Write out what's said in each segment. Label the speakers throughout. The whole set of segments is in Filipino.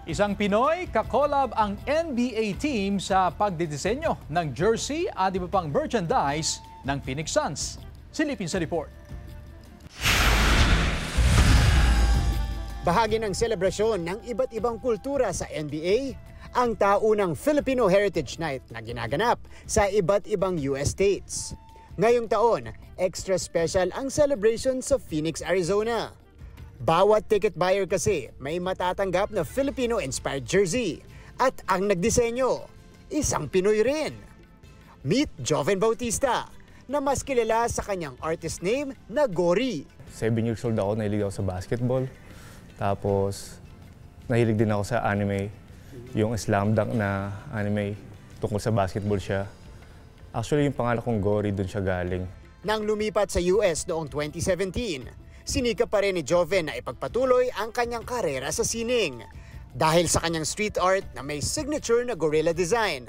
Speaker 1: Isang Pinoy kakolab ang NBA team sa pagdidisenyo ng jersey at iba pang merchandise ng Phoenix Suns. Silipin sa report.
Speaker 2: Bahagi ng selebrasyon ng iba't ibang kultura sa NBA, ang taunang Filipino Heritage Night na ginaganap sa iba't ibang US states. Ngayong taon, extra special ang celebration sa Phoenix, Arizona. Bawat ticket buyer kasi may matatanggap na Filipino-inspired jersey at ang nagdisenyo, isang Pinoy rin. Meet Joven Bautista na mas kilala sa kanyang artist name na Gory.
Speaker 3: 7 years old ako, nahilig ako sa basketball. Tapos, nahilig din ako sa anime. Yung Slam Dunk na anime, tungkol sa basketball siya. Actually, yung pangalan kong Gory, dun siya galing.
Speaker 2: Nang lumipat sa US noong 2017, sinikap pa rin ni Joven na ipagpatuloy ang kanyang karera sa sining. Dahil sa kanyang street art na may signature na gorilla design,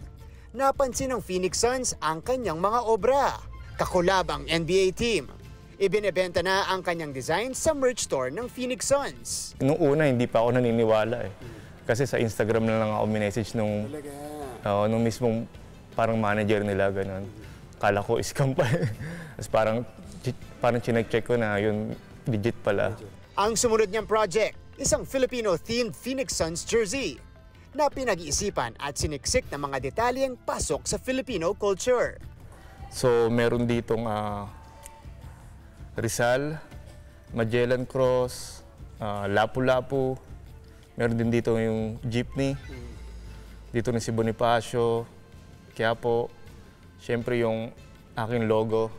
Speaker 2: napansin ng Phoenix Suns ang kanyang mga obra. Kakulab ang NBA team. Ibinebenta na ang kanyang design sa merch store ng Phoenix Suns.
Speaker 3: Nung una, hindi pa ako naniniwala eh. Kasi sa Instagram na lang ako minessage nung mismong parang manager nila, ganun. Kala ko scam pa eh. Tapos parang chinek-check ko na yun, legit pala.
Speaker 2: Ang sumunod niyang project, isang Filipino-themed Phoenix Suns jersey na pinag-iisipan at siniksik ng mga detalyeng pasok sa Filipino culture.
Speaker 3: So meron ditong Rizal, Magellan Cross, Lapu-Lapu. Meron din dito yung jeepney. Dito na si Bonifacio, Quiapo. Siyempre yung aking logo.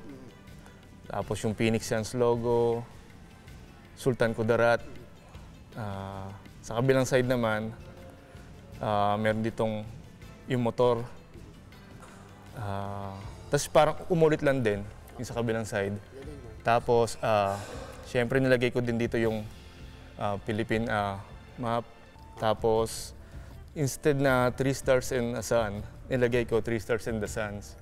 Speaker 3: Tapos yung Phoenix Suns logo. Sultan Kudarat. Sa kabilang side naman, meron ditong yung motor. Tapos parang umulit lang din yung sa kabilang side. Tapos, syempre nilagay ko din dito yung Philippine map. Tapos, instead na 3 stars and a sun, nilagay ko 3 stars and the suns.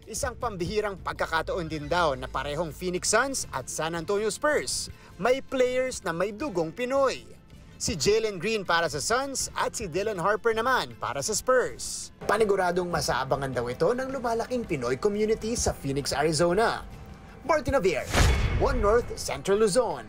Speaker 2: Isang pambihirang pagkakataon din daw na parehong Phoenix Suns at San Antonio Spurs may players na may dugong Pinoy. Si Jalen Green para sa Suns at si Dylan Harper naman para sa Spurs. Paniguradong masaabangan daw ito ng lumalaking Pinoy community sa Phoenix, Arizona. Martin Javier, One North Central Luzon.